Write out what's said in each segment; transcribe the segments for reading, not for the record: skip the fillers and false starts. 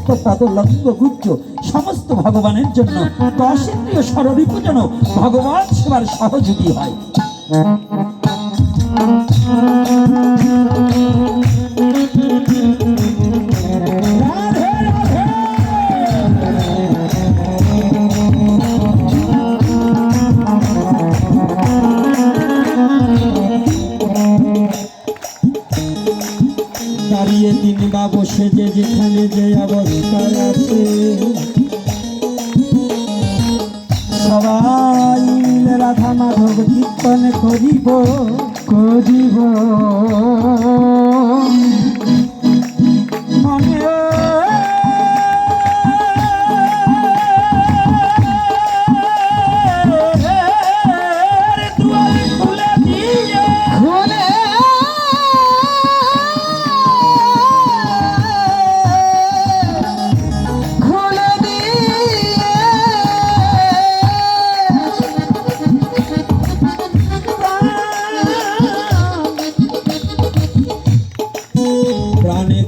হস্ত পদ লঙ্গ গুজ্জ সমস্ত ভগবানের জন্য 10 ইন্দ্রিয় ষড়রিপু যেন ভগবান সেবার সহযোগী হয়। দাঁড়িয়ে তিনি বা বসে যে যেখানে যে অবস্থায় আছে সবাই মিলে রাধা মাধব কীর্তন করিব করিব মনে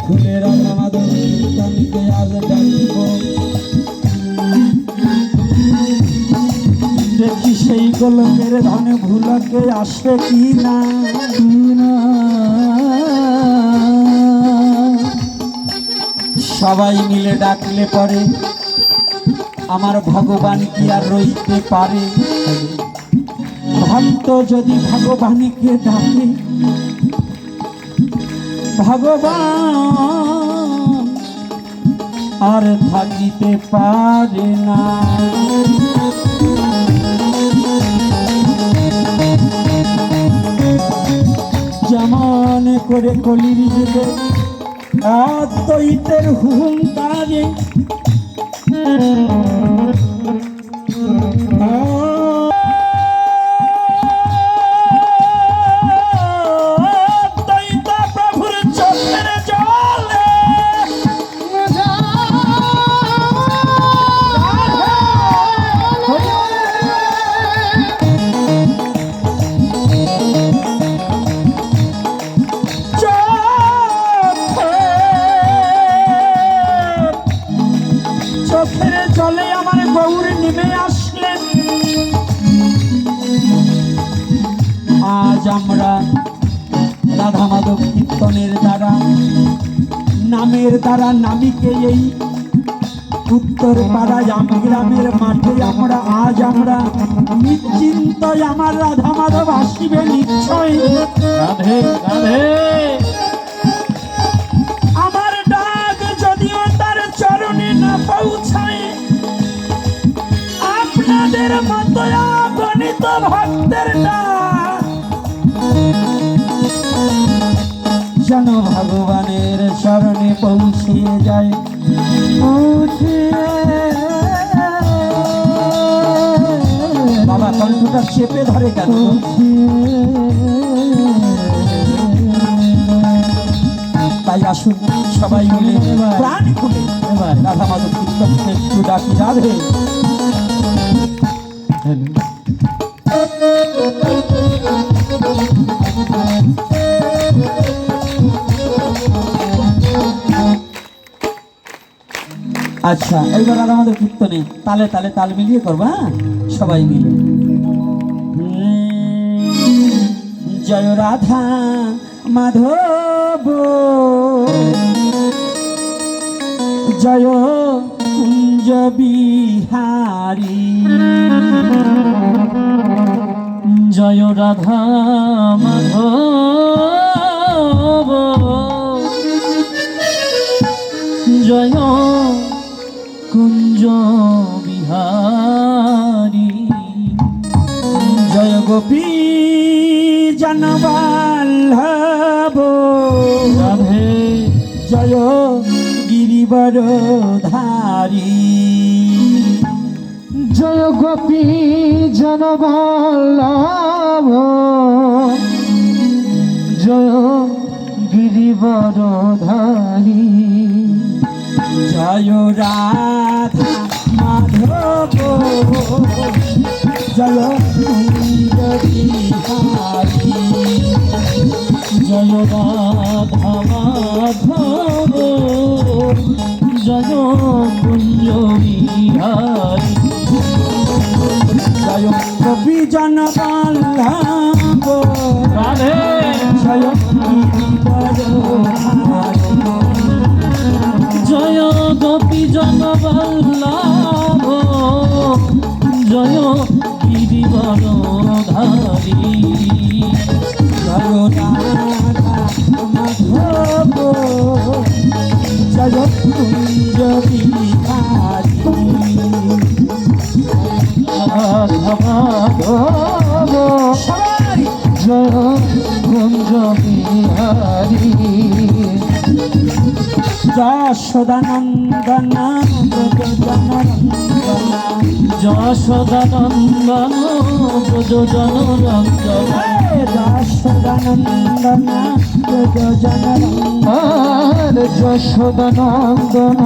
খুলে রাধা মাধব কীর্তনকে আজ ডাকিব দেখি সেই গোলকের ধনে ভুলকে আসে কি না সবাই মিলে ডাকলে পরে আমার ভগবান কি আর রইতে পারে ভক্ত যদি ভগবানকে ডাকে ভগবান আর থাকিতে পারে না যেমন করে কলির যুগে অদ্বৈতের হুঙ্কারে চলে আমার গৌর নেমে আসলেন আজ আমরা রাধা মাধব কীর্তনের দ্বারা নামের দ্বারা নামীকে এই উত্তর পাড়া গ্রামের মাঠে আজ আমরা নিশ্চিন্ত আমার রাধা মাধব আসিবে নিশ্চয় রাধে রাধে আমার ডাক যদিও তার চরণে না পৌঁছায় আপনাদের মতো অগণিত ভক্তের ডাক যেন ভগবানের চরণে পৌঁছিয়ে যায় বাবা কণ্ঠটা চেপে ধরে কেন তাই আসুন সবাই মিলে প্রাণ খুলে এবার রাধা মাধব কীর্তনকে একটু ডাকি রাধে আচ্ছা এইবার রাধা মাধব কীর্তনে তালে তালে তাল মিলিয়ে করবা সবাই মিলে জয় রাধা মাধব জয় কুঞ্জ বিহারী জয় রাধা মাধব জয় কুঞ্জ বিহারী জয় গোপী জনবল্লভ রাধে জয় গিরিবরধারী জয় গোপী জনবল্লভ জয় গিরিবরধারী জয় রাধা মাধব জয় কুঞ্জ বিহারী জয় রাধা মাধব জয় কুঞ্জ বিহারী জয় কবি জনবল্লভ রাধে জয় জয় গোপী জনবল্লভ জয় গিরিবরধারী জয় মাধব জয় কুঞ্জ বিহারী মাধব সবাই জয় কুঞ্জ বিহারী যশোদানন্দন যশোদানন্দন ব্রজজন রঞ্জন যশোদানন্দন যশোদানন্দন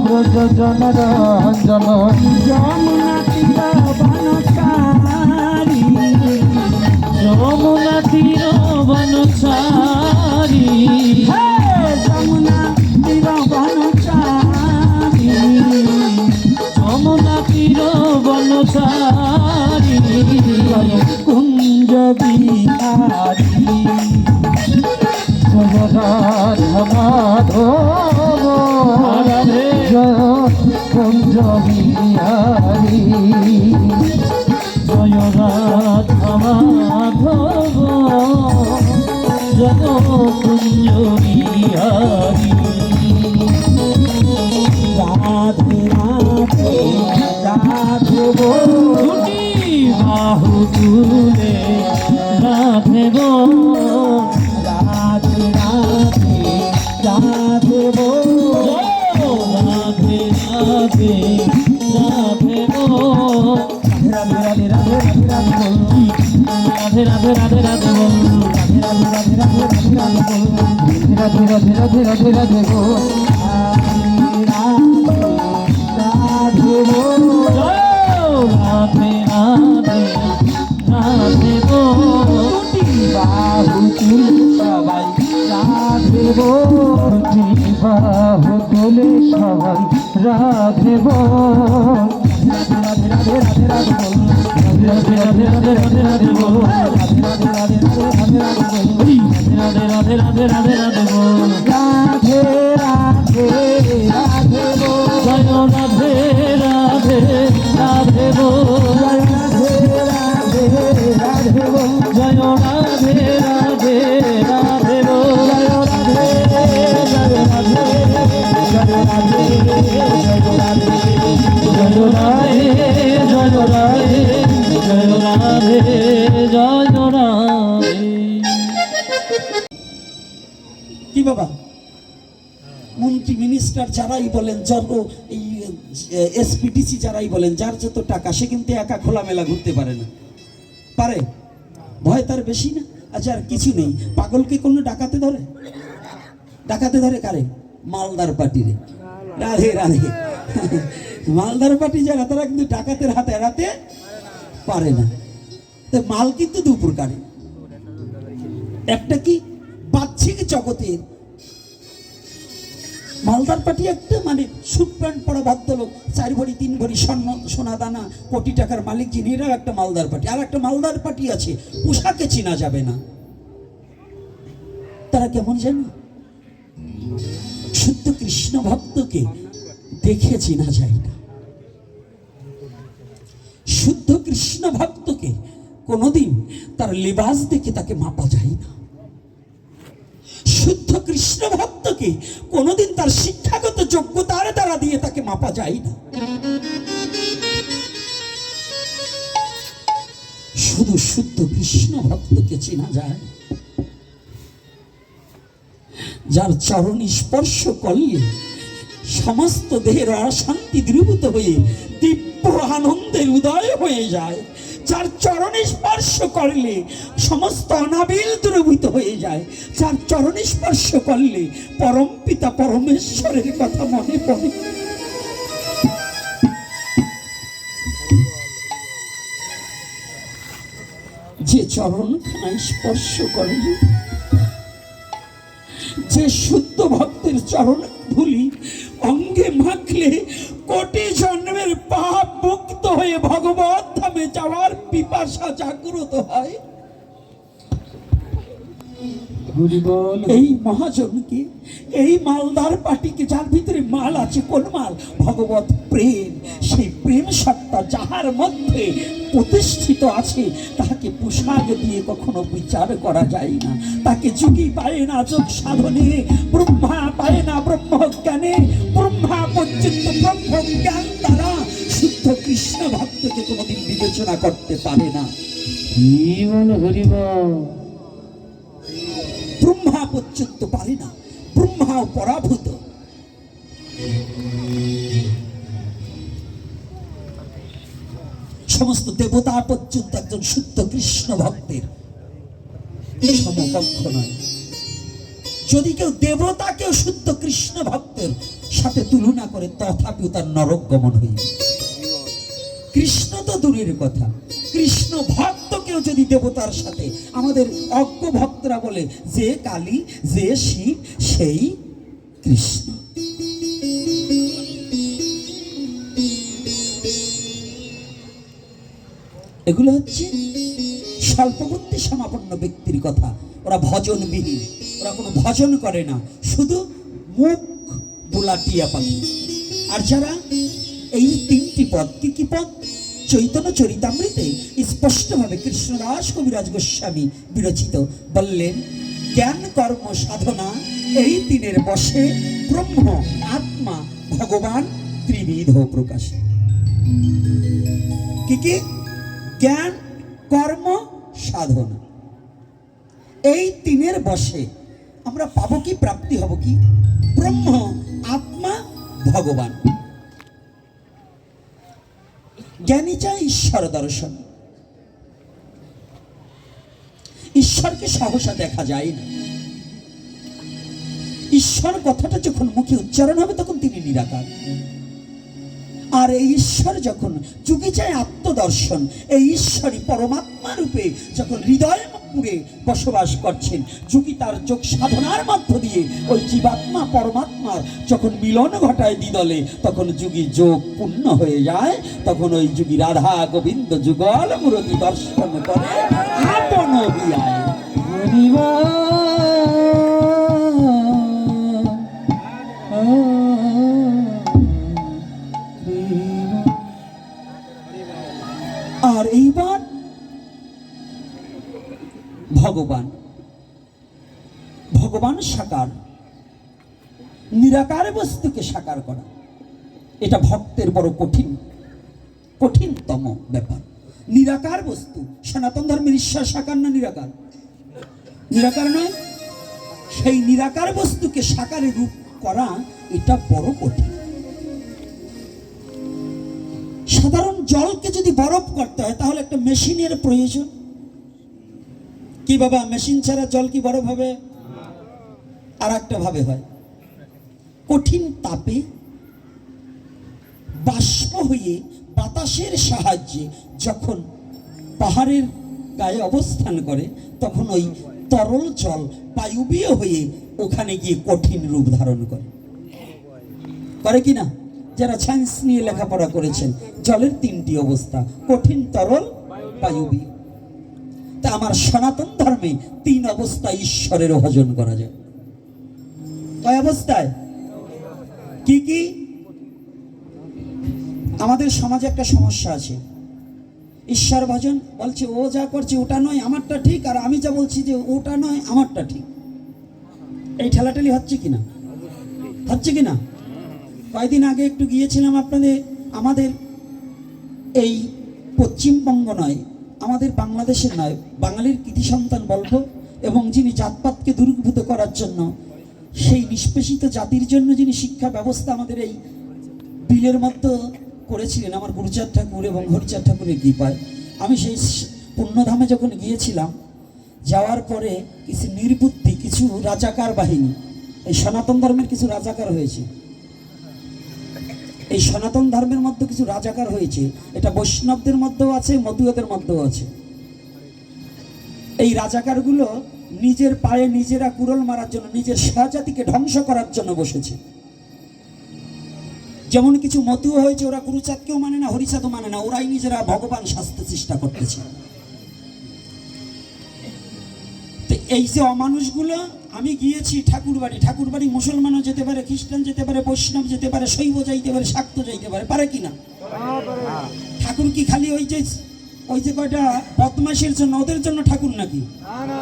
ব্রজজন রঞ্জন যমুনা তীর বনচারী যমুনা তীর বনচারী যমুনা তীর বনচারী কুঞ্জ বিহারী জয় রাধা মাধব জয় কুঞ্জ বিহারী জয় রাধা মাধব জয় কুঞ্জ বিহারী রাধে রাধে রাধে দুটি বাহু তুলে রাধে গো রাধে রাধে রাধে রাধে রাধে রাধে গো রাধে রাধে রাধে রাধে রাধে রাধে রাধে রাধে রাধে বল রাধে রাধে রাধে রাধে রাধে রাধে রাধে রাধে গো রাধে রাধে রাধে রাধে গো বাহু তুল সবাই রাধে দুটি বাহু তুলে সবাই রাধে গো রাধে রাধে রাধে রাধে রাধে রাধে রাধে রাধে গো রাধে রাধে রাধে রাধে রাধে রাধে রাধে রাধে রাধে গো রাধে রাধে রাধে জয় রাধে রাধে রাধে গো জয় রাধে রাধে রাধে জয় রাধে রাধে রাধে গো জয় রাধে জয় রাধে জয় রাধে জয় রাধে জয় রাধে জয় রাধে জয় রাধে জয় রাধে। কি বাবা মন্ত্রী মিনিস্টার যারাই বলেন যত এই এসপিটিসি যারাই বলেন যার যত টাকা সে কিন্তু একা খোলামেলা ঘুরতে পারে না পারে ভয় তার বেশি না আচ্ছা আর কিছু নেই পাগলকে কোনো ডাকাতে ধরে ডাকাতে ধরে কারে মালদার পার্টিরে রাধে রাধে মালদার পার্টি যারা তারা কিন্তু ডাকাতের হাতে এড়াতে পারে না তো মাল কিন্তু দু প্রকারের একটা কি বাহ্যিক জগতের মালদার পার্টি একটা মানে সুট প্যান্ট পরা ভদ্রলোক 4 ভরি 3 ভরি স্বর্ণ সোনা দানা কোটি টাকার মালিক যিনি এরাও একটা মালদার পার্টি আর একটা মালদার পার্টি আছে পোশাকে চেনা যাবে না তারা কেমন জানো শুদ্ধ কৃষ্ণ ভক্তকে দেখে চেনা যায় না শুদ্ধ কৃষ্ণ ভক্তকে কোনোদিন তার লিবাস দেখে তাকে মাপা যায় না শুদ্ধ কৃষ্ণ ভক্তকে কোনোদিন তার শিক্ষাগত যোগ্যতার দ্বারা দিয়ে তাকে মাপা যায় না শুধু শুদ্ধ কৃষ্ণ ভক্তকে চেনা যায় যার চরণ স্পর্শ করলে সমস্ত দেহের অশান্তি দূরীভূত হয়ে দিব্য আনন্দের উদয় হয়ে যায় যার চরণ স্পর্শ করলে সমস্ত অনাবিল দূরীভূত হয়ে যায় যার চরণ স্পর্শ করলে পরম পিতা পরমেশ্বরের কথা মনে পড়ে যে চরণখানা স্পর্শ করে যে শুদ্ধ ভক্তের চরণ ধুলি অঙ্গ সঙ্গে মাখলে কোটি জন্মের পাপ মুক্ত হয়ে ভগবত ধামে যাওয়ার পিপাসা জাগ্রত হয়। হরি বল। এই মহাজনকে, এই মালদার পাটিকে, যার ভিতরে মাল আছে, কোন মাল? ভগবত প্রেম। সেই প্রেম সত্তা যাহার মধ্যে প্রতিষ্ঠিত আছে, তাহাকে পোশাক দিয়ে কখনো বিচার করা যায় না। তাকে যুগী পায় না যোগ সাধনে, ব্রহ্মা পায় না ব্রহ্ম জ্ঞানে। ব্রহ্মা পর্যন্ত ব্রহ্ম জ্ঞান দ্বারা শুদ্ধ কৃষ্ণ ভক্তকে কোনোদিন বিবেচনা করতে পারে না। হরি বল, হরি বল। ব্রহ্মা পর্যন্ত পারে না, ব্রহ্মাও পরাভূত। সমস্ত দেবতা পর্যন্ত একজন শুদ্ধ কৃষ্ণ ভক্তের সমকক্ষ নয়। যদি কেউ দেবতাকেও শুদ্ধ কৃষ্ণ ভক্তের সাথে তুলনা করে, তথাপিও তার নরক গমন হইবে। কৃষ্ণ তো দূরের কথা, কৃষ্ণ ভক্তকেও যদি দেবতার সাথে, আমাদের অজ্ঞ ভক্তরা বলে যে কালী, যে শিব, সেই কৃষ্ণ। এগুলো হচ্ছে স্বল্পবর্তী সমাপন্ন ব্যক্তির কথা। ওরা ভজনবিহীন, ওরা কোনো ভজন করে না, শুধু মুখ বোলাটিয়া পাখি। আর যারা এই তিনটি পদ, কি কি পদ? চৈতন্য চরিতামৃতে স্পষ্টভাবে কৃষ্ণদাস কবিরাজ গোস্বামী বিরচিত বললেন, জ্ঞান কর্ম সাধনা এই তিনের বশে ব্রহ্ম আত্মা ভগবান ত্রিবিধ প্রকাশে। কি কি? জ্ঞান কর্ম সাধনা, এই তিনের বশে আমরা পাবো কি, প্রাপ্তি হব কি? ব্রহ্ম আত্মা ভগবান। জ্ঞানী চায় ঈশ্বর দর্শন। ঈশ্বরকে সহসা দেখা যায় না। ঈশ্বর কথাটা যখন মুখে উচ্চারণ হবে তখন তিনি নিরাকার। আর এই ঈশ্বর যখন, যুগে চায় আত্মদর্শন, এই ঈশ্বরই পরমাত্মা রূপে যখন হৃদয় পুরে বসবাস করছেন, যুগী তার যোগ সাধনার মধ্য দিয়ে ওই জীবাত্মা পরমাত্মার যখন মিলন ঘটায় দ্বিদলে, তখন যুগী যোগ পূর্ণ হয়ে যায়। তখন ওই যুগী রাধা গোবিন্দ যুগল মূরতি দর্শন করে আপন বিয়ায়। হরি বল। আর এইবার ভগবান, ভগবান সাকার, নিরাকার বস্তুকে সাকার করা, এটা ভক্তের বড় কঠিনতম ব্যাপার। নিরাকার বস্তু, সনাতন ধর্মের ঈশ্বর সাকার না নিরাকার? নিরাকার নয়? সেই নিরাকার বস্তুকে সাকারে রূপ করা এটা বড় কঠিন। সাধারণ জলকে যদি বরফ করতে হয় তাহলে একটা মেশিনের প্রয়োজন। কি বাবা, মেশিন ছাড়া জল কি বরফ হবে? আর একটা ভাবে হয়, কঠিন তাপে বাষ্প হয়ে বাতাসের সাহায্যে যখন পাহাড়ের গায়ে অবস্থান করে, তখন ওই তরল জল বায়ুবীয় হয়ে ওখানে গিয়ে কঠিন রূপ ধারণ করে কি না? যারা সায়েন্স নিয়ে লেখাপড়া করেছেন, জলের তিনটি অবস্থা, কঠিন, তরল, বায়ুবীয়। তা আমার সনাতন ধর্মে তিন অবস্থায় ঈশ্বরের ভজন করা যায়। কয় অবস্থায়? কি কি? আমাদের সমাজে একটা সমস্যা আছে, ঈশ্বর ভজন বলছে ও যা করছে ওটা নয় আমারটা ঠিক, আর আমি যা বলছি যে ওটা নয় আমারটা ঠিক। এই ঠেলাঠেলি হচ্ছে কিনা? হচ্ছে কিনা? কয়েকদিন আগে একটু গিয়েছিলাম আমাদের এই পশ্চিমবঙ্গ নয়, আমাদের বাংলাদেশের নয়, বাঙালির কৃতি সন্তান বলবো, এবং যিনি জাতপাতকে দূরীভূত করার জন্য, সেই নিষ্পেষিত জাতির জন্য যিনি শিক্ষা ব্যবস্থা আমাদের এই বিলের মধ্যে করেছিলেন, আমার গুরুচাঁদ ঠাকুর এবং হরিচাঁদ ঠাকুরের কৃপায়। আমি সেই পুণ্যধামে যখন গিয়েছিলাম, যাওয়ার পরে কিছু নির্বুদ্ধি, কিছু রাজাকার বাহিনী, এই সনাতন ধর্মের কিছু রাজাকার হয়েছে, এই সনাতন ধর্মের মধ্যে কিছু রাজাকার হয়েছে, এটা বৈষ্ণবদের মধ্যেও আছে, মতুয়াদের মধ্যেও আছে। এই রাজাকারগুলো নিজের পায়ে নিজেরা কুড়োল মারার জন্য, নিজের স্বজাতিকে ধ্বংস করার জন্য বসেছে। যেমন কিছু মতুয়া হয়েছে, ওরা গুরুচাঁদকেও মানে না, হরিচাঁদও মানে না, ওরাই নিজেরা ভগবান সাজতে চেষ্টা করতেছে। তো এই যে অমানুষগুলো, আমি গিয়েছি ঠাকুরবাড়ি মুসলমানও যেতে পারে, খ্রিস্টান যেতে পারে, বৈষ্ণব যেতে পারে, শৈব যাইতে পারে, শাক্ত যাইতে পারে কি না? ঠাকুর কি খালি ওই যে কয়টা বদমাশের জন্য, ওদের জন্য ঠাকুর নাকি?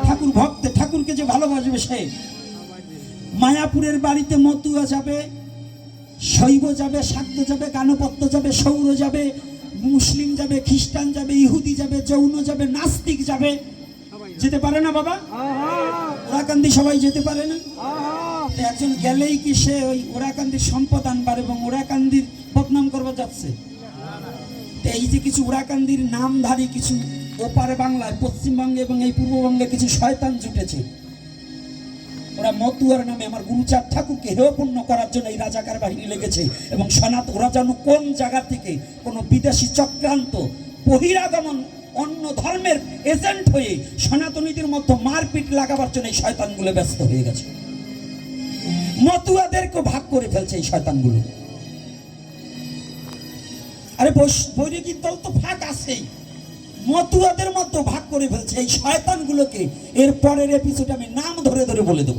ঠাকুর ভক্ত, ঠাকুরকে যে ভালোবাসবে সে। মায়াপুরের বাড়িতে মতুয়া যাবে, শৈব যাবে, শাক্ত যাবে, গানপত্য যাবে, সৌর যাবে, মুসলিম যাবে, খ্রিস্টান যাবে, ইহুদি যাবে, জৈন যাবে, নাস্তিক যাবে, যেতে পারে না বাবা? ওরাকান্দি সবাই যেতে পারে না? একজন গেলেই কি সে ওই ওরাকান্দির সম্পদ আনবার এবং ওরাকান্দির বদনাম করবার যাচ্ছে? এই যে কিছু ওরাকান্দির নামধারী কিছু ওপারে বাংলায়, পশ্চিমবঙ্গে এবং এই পূর্ববঙ্গে কিছু শয়তান জুটেছে, ওরা মতুয়ার নামে আমার গুরুচাঁদ ঠাকুরকে হেয়পূর্ণ করার জন্য এই রাজাকার বাহিনী লেগেছে। এবং ওরা যেন কোন জায়গা থেকে কোনো বিদেশি চক্রান্ত, বহিরাগমন, অন্য ধর্মের এজেন্ট হয়ে সনাতনীদের মধ্যে মারপিট লাগাবার জন্য এই শয়তানগুলো ব্যস্ত হয়ে গেছে। মতুয়াদেরকে ভাগ করে ফেলছে এই শয়তানগুলো। আরে বৈরাগীর দল তো ভাগ আছেই, মতুয়াদের মধ্যে ভাগ করে ফেলছে এই শয়তানগুলোকে। এর পরের এপিসোড আমি নাম ধরে ধরে বলে দেব।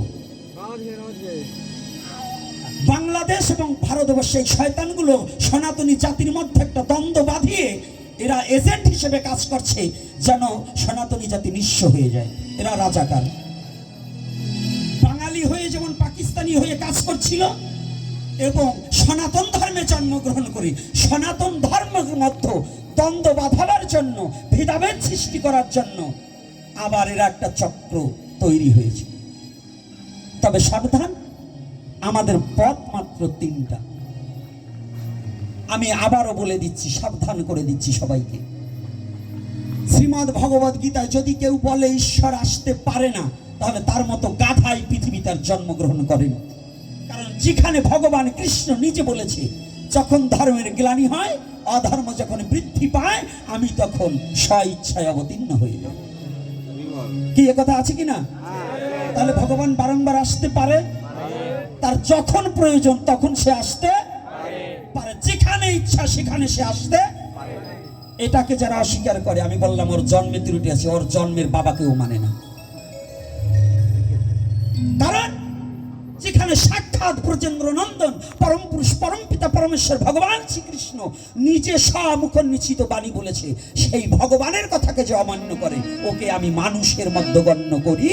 বাংলাদেশ এবং ভারতবর্ষে এই শয়তানগুলো সনাতনী জাতির মধ্যে একটা দ্বন্দ্ব বাঁধিয়ে এরা এজেন্ট হিসেবে কাজ করছে, যেন সনাতনী জাতি নিঃস্ব হয়ে যায়। এরা রাজাকার। বাঙালি হয়ে যেমন পাকিস্তানি হয়ে কাজ করছিল, এবং সনাতন ধর্মে জন্মগ্রহণ করে সনাতন ধর্মের মধ্যে দ্বন্দ্ব বাঁধাবার জন্য, ভেদাভেদ সৃষ্টি করার জন্য আবার এরা একটা চক্র তৈরি হয়েছে। তবে সাবধান, আমাদের পথ মাত্র তিনটা। আমি আবারও বলে দিচ্ছি, সাবধান করে দিচ্ছি সবাইকে। শ্রীমদ্ ভগবদ গীতায় যদি কেউ বলে ঈশ্বর আসতে পারে না, তাহলে তার মতো গাধাই পৃথিবীতে আর জন্মগ্রহণ করেন। কারণ যেখানে ভগবান কৃষ্ণ নিজে বলেছে, যখন ধর্মের গ্লানি হয়, অধর্ম যখন বৃদ্ধি পায়, আমি তখন স্বইচ্ছায় অবতীর্ণ হয়ে যাই। কি এ কথা আছে কিনা? তাহলে ভগবান বারংবার আসতে পারে, তার যখন প্রয়োজন তখন সে আসতে পারে, যেখানে ইচ্ছা সেখানে সে আসতে। এটাকে যারা অস্বীকার করে, আমি বললাম ওর জন্মে ত্রুটি আছে, ওর জন্মের বাবাকেও মানে না। কারণ যেখানে সাক্ষাৎ ব্রজেন্দ্র নন্দন পরম পুরুষ পরম পিতা পরমেশ্বর ভগবান শ্রীকৃষ্ণ নিজে স্বমুখনিশ্চিত বাণী বলেছে, সেই ভগবানের কথাকে যে অমান্য করে, ওকে আমি মানুষের মধ্যে গণ্য করি।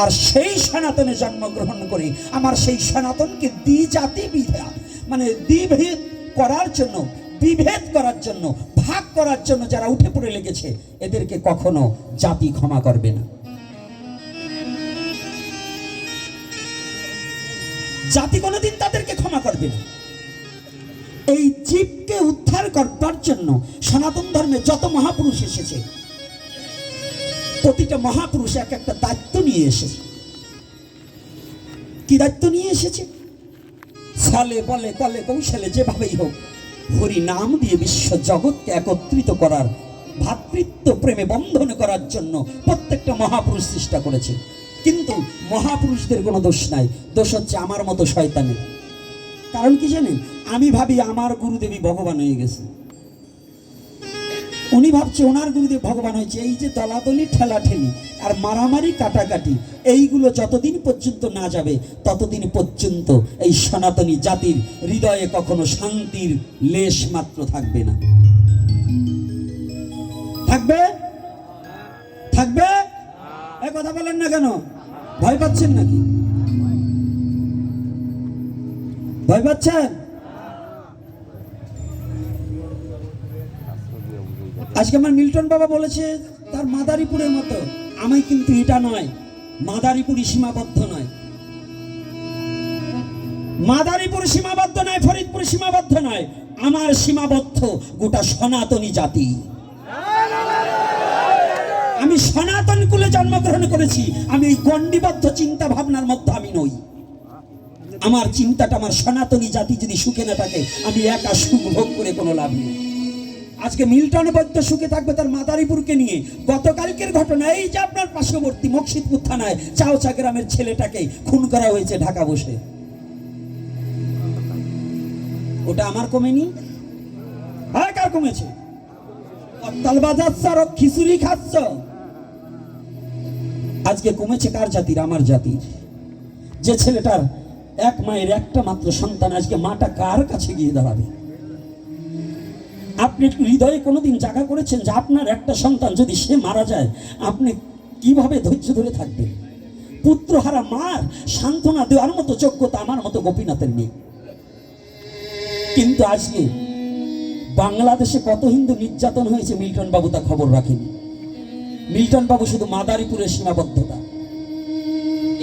আর সেই সনাতনে জন্মগ্রহণ করে আমার সেই সনাতনকে দ্বিজাতি বিভেদ, মানে দ্বিভেদ করার জন্য, বিভেদ করার জন্য, ভাগ করার জন্য যারা উঠে পড়ে লেগেছে, এদেরকে কখনো জাতি ক্ষমা করবে না। জাতি কোনোদিন তাদেরকে ক্ষমা করবে না। এই জীবকে উদ্ধার করবার জন্য সনাতন ধর্মে যত মহাপুরুষ এসেছে, প্রতিটা মহাপুরুষ এক একটা দায়িত্ব নিয়ে এসেছে। কি দায়িত্ব নিয়ে এসেছে? ছলে বলে কলে কৌশলে যেভাবেই হোক হরি নাম দিয়ে বিশ্ব জগৎকে একত্রিত করার, ভ্রাতৃত্ব প্রেমে বন্ধন করার জন্য প্রত্যেকটা মহাপুরুষ চেষ্টা করেছে। কিন্তু মহাপুরুষদের কোনো দোষ নাই, দোষ হচ্ছে আমার মতো শয়তানের। কারণ কি জানেন? আমি ভাবি আমার গুরুদেবী ভগবান হয়ে গেছে, উনি ভাবছে ওনার গুরুদেব ভগবান হয়েছে। এই যে দলাদলি, ঠেলাঠেলি আর মারামারি, কাটাকাটি, এইগুলো যতদিন পর্যন্ত না যাবে, ততদিন পর্যন্ত এই সনাতনী জাতির হৃদয়ে কখনো শান্তির লেশ মাত্র থাকবে না। থাকবে? থাকবে? এ কথা বলেন না কেন? ভয় পাচ্ছেন নাকি? ভয় পাচ্ছেন? আজকে আমার মিল্টন বাবা বলেছে তার মাদারীপুরের মতো, আমি কিন্তু এটা নয়, মাদারীপুরই সীমাবদ্ধ নয়, মাদারীপুর সীমাবদ্ধ নয়, ফরিদপুর সীমাবদ্ধ নয়, আমার সীমাবদ্ধ গোটা সনাতনী জাতি। আমি সনাতন কুলে জন্মগ্রহণ করেছি, আমি এই গণ্ডিবদ্ধ চিন্তা ভাবনার মধ্যে আমি নই। আমার চিন্তাটা, আমার সনাতনী জাতি যদি সুখে না থাকে, আমি একা সুখ ভোগ করে কোনো লাভ নেই। আজকে মিল্টন বৈদ্য সুখে থাকবে তার মাদারীপুরকে নিয়ে। গতকালকের ঘটনা, এই যে আপনার পার্শ্ববর্তী মকসিদপুর থানায় চাওচা গ্রামের ছেলেটাকে খুন করা হয়েছে ঢাকা বসে। ওটা আমার কমেনি? হ্যাঁ, কার কমেছে? তাল বাজাচ্ছ আর খিচুড়ি খাচ্ছ। আজকে কমেছে কার জাতির? আমার জাতির। যে ছেলেটার এক মায়ের একটা মাত্র সন্তান, আজকে মাটা কার কাছে গিয়ে দাঁড়াবে? আপনি একটু হৃদয়ে কোনোদিন জায়গা করেছেন যে আপনার একটা সন্তান যদি সে মারা যায়, আপনি কিভাবে ধৈর্য ধরে থাকবেন? পুত্রহারা মার সান্ত্বনা দেওয়ার মতো যোগ্যতা আমার মতো গোপীনাথের নেই। কিন্তু আজকে বাংলাদেশে কত হিন্দু নির্যাতন হয়েছে মিল্টন বাবু তা খবর রাখেনি। মিল্টন বাবু শুধু মাদারীপুরের সীমাবদ্ধতা।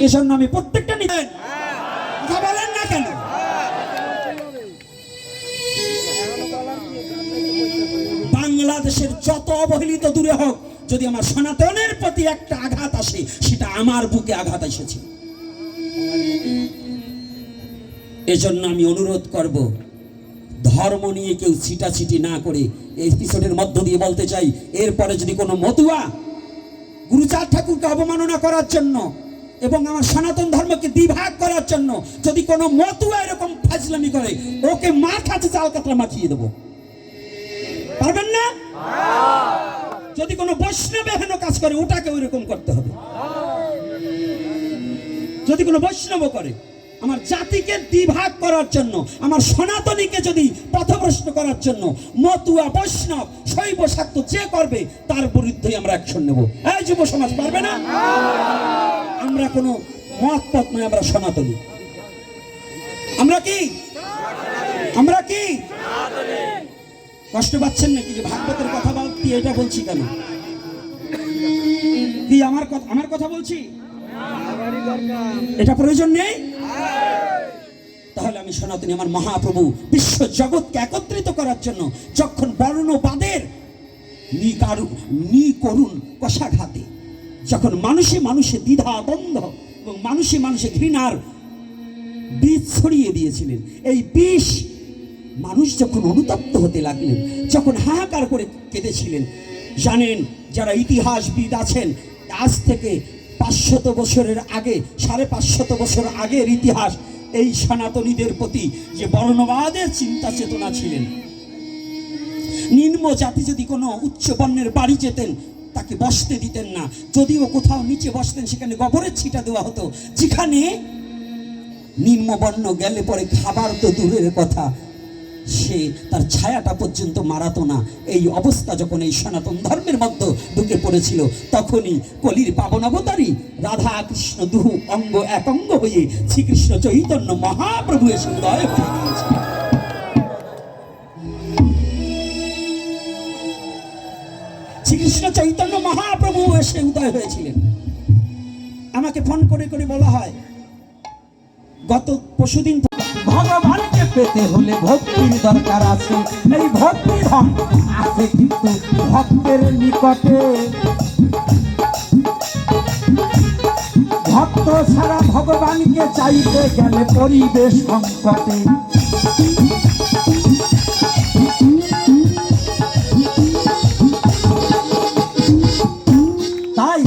এজন্য আমি প্রত্যেকটা নিতেন কথা বলেন না কেন? বাংলাদেশের যত অবহেলিত দূরে হোক, যদি আমার সনাতনের প্রতি একটা আঘাত আসে, সেটা আমার বুকে আঘাত এসেছে। এজন্য আমি অনুরোধ করব, ধর্ম নিয়ে কেউ ছিটাছিটি না করে এই এপিসোডের মধ্য দিয়ে বলতে চাই, এরপরে যদি কোনো মতুয়া গুরুচাঁদ ঠাকুরকে অবমাননা করার জন্য এবং আমার সনাতন ধর্মকে দ্বিভাগ করার জন্য যদি কোনো মতুয়া এরকম ফাজলামি করে, ওকে মার কাছে চাল কাতরা মাখিয়ে দেবো। পারবেন না? যদি কোনো বৈষ্ণব এহেন কাজ করে, ওটাকে ওইরকম করতে হবে। যদি কোনো বৈষ্ণব করে আমার জাতিকে দ্বিভাগ করার জন্য, আমার সনাতনীকে যদি পথভ্রষ্ট করার জন্য, মতুয়া বৈষ্ণব শৈব শাক্ত যে করবে তার বিরুদ্ধে আমরা অ্যাকশন নেব। এই যুব সমাজ পারবে না? আমরা কোনো মত পথ নয়, আমরা সনাতনী। আমরা কি? আমরা কি? কষ্ট পাচ্ছেন নাকি যে ভাগবতের কথা বলছি? এটা বলছি কেন? কি আমার কথা বলছি? এটা প্রয়োজন নেই? তাহলে আমি সনাতনী, আমার মহাপ্রভু বিশ্ব জগৎকে একত্রিত করার জন্য যখন বর্ণবাদের করুণ কষাঘাতে, যখন মানুষে মানুষে দ্বিধা দ্বন্দ্ব এবং মানুষে মানুষে ঘৃণার বীজ ছড়িয়ে দিয়েছিলেন, এই বিষ মানুষ যখন অনুতপ্ত হতে লাগলেন, যখন হাহাকার করে কেঁদেছিলেন, জানেন যারা ইতিহাসবিদ আছেন, আজ থেকে 500 বছরের আগে, 550 বছর আগের ইতিহাস, এই সনাতনীদের প্রতি যে বর্ণবাদের চিন্তা চেতনা ছিলেন, নিম্ন জাতি যদি কোনো উচ্চ বর্ণের বাড়ি যেতেন তাকে বসতে দিতেন না, যদিও কোথাও নিচে বসতেন সেখানে গোবরের ছিটা দেওয়া হতো। যেখানে নিম্নবর্ণ গেলে পরে খাবার তো দূরের কথা, সে তার ছায়াটা পর্যন্ত মারাতো না। এই অবস্থা যখন এই সনাতন ধর্মের মধ্যে ঢুকে পড়েছিল, তখনই কলির পাবন অবতারী রাধা কৃষ্ণ দুহু অঙ্গ এক অঙ্গ হয়ে শ্রীকৃষ্ণ চৈতন্য মহাপ্রভু এসে উদয় হয়ে গিয়েছে। শ্রীকৃষ্ণ চৈতন্য মহাপ্রভু এসে উদয় হয়েছিলেন। আমাকে ফোন করে করে বলা হয়, গত পরশুদিন, ভগবানকে পেতে হলে ভক্তির দরকার আছে। এই ভক্তি ধন আছে কিন্তু ভক্তের নিকটে। ভক্ত ছাড়া ভগবানকে চাইতে গেলে পরিবেশ সংকটে। তাই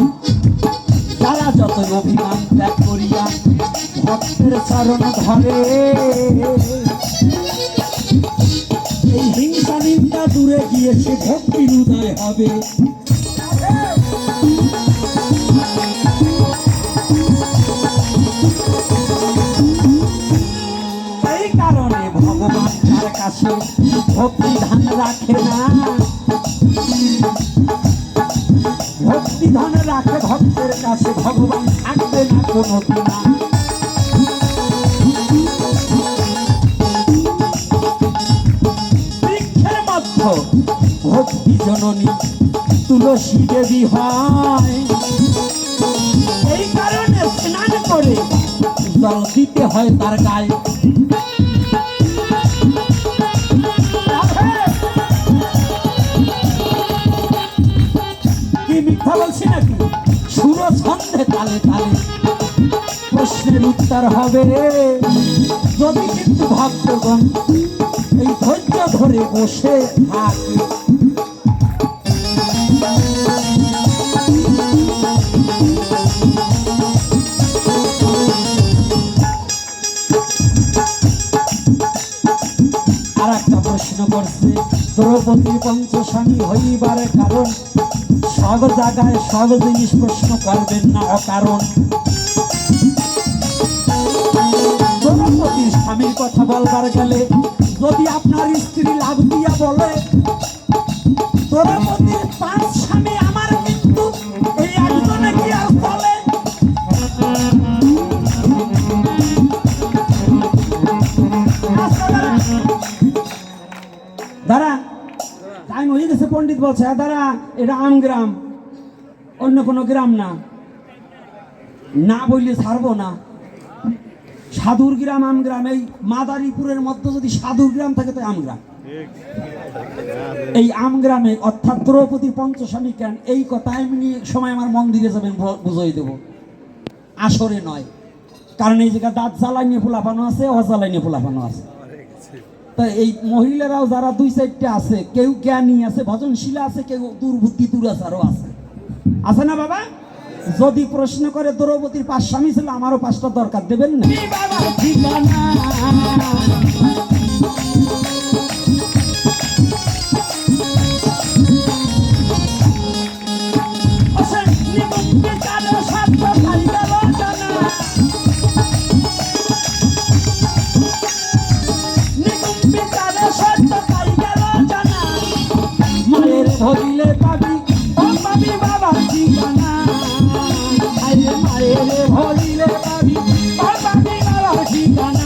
যারা যত অভিমান ত্যাগ করিয়া ভক্তের চরণ ধরে, এই হিংসা নিন্দা দূরে গিয়ে সে ভক্তির উদয় হবে। এই কারণে ভগবান তার কাছে ভক্তি ধান রাখে না। ভক্তি ধন রাখে ভক্তের কাছে, ভগবান থাকবে না কোনো দিন। বৃক্ষের মধ্যে ভক্তি জননী তুলসী দেবী হয়। এই কারণে স্নান করে জল দিতে হয় তার গায়ে। মিথ্যা বলছি নাকি? সুর ছন্দে তালে তালে প্রশ্নের উত্তর হবে যদি কিন্তু ভক্তগণ এই ধৈর্য ধরে বসে থাকে। আর একটা প্রশ্ন করছে, দ্রৌপদীর পঞ্চস্বামী হইবার কারণ? সব জায়গায় সব জিনিস প্রশ্ন করবেন না অকারণ। দ্রৌপদীর স্বামীর কথা বলবার গেলে যদি আপনার স্ত্রী লাভ দিয়া বলে দ্রৌপদীর 5 স্বামী আমার, কিন্তু এই একজনে কি আর চলে? দাঁড়া, টাইম হয়ে গেছে। পণ্ডিত বলছে দাঁড়া, এটা আমগ্রাম, অন্য কোনো গ্রাম না। না বললে ছাড়বো না। সাধুর গ্রাম আমগ্রাম, এই মাদারীপুরের মধ্যে যদি সাধুর গ্রাম থাকে তো আমগ্রাম। এই আমগ্রামে অর্থাৎ দ্রৌপদী পঞ্চস্বামী কেন, এই কথা এমনি সময় আমার মন্দিরে যাবেন বুঝাই দেবো, আসরে নয়। কারণ এই জায়গায় দাঁত জ্বালাইনি ফুলাফানো আছে, অজ্বালাইনি ফুলাফানো আছে। তা এই মহিলারাও যারা 2-4টা আছে, কেউ জ্ঞানী আছে, ভজনশীলা আছে, কেউ দুর্বুদ্ধি দুরাচারও আছে, আছে না বাবা? যদি প্রশ্ন করে দ্রৌপদীর 5 স্বামী ছিল, আমারও 5টা দরকার, দেবেন না? মায়ের ধরিলে পাবি, পাবি বাবার ঠিকানা। মায়ের ধরিলে পাবি, পাবি বাবার ঠিকানা।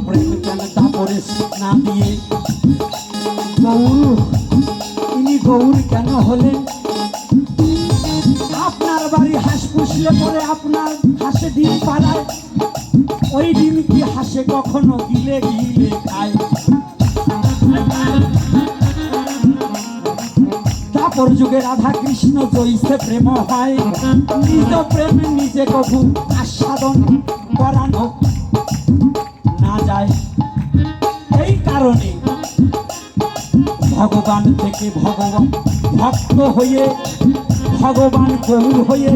প্রেম কেন তারপরে না দিয়ে গৌর, ইনি গৌর কেন হলেন? আপনার বাড়ি হাঁস পুষলে পরে আপনার হাঁসে ডিম পাড়ায়, ওই ডিম কি হাঁসে কখনো গিলে গিলে খায়? তারপর যুগে রাধা কৃষ্ণ জয়সে প্রেম হয়, নিজ প্রেম নিজে কভু আস্বাদন করানো না যায়। এই কারণে ভগবান থেকে ভগবান ভক্ত হয়ে ভগবান গৌর হয়ে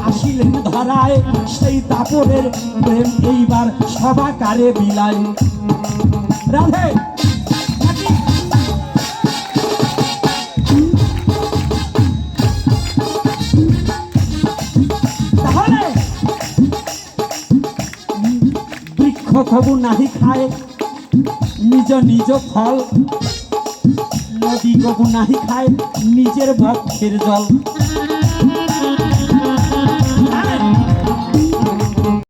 আসিলেন ধরায়। সেই দাপরের প্রেম এইবার সবাকারে বিলায়। রাধে তাহলে বৃক্ষ কবু নাহি খায় নিজ নিজ ফল, নদী কবু নাহি খায় নিজের বক্ষের জল।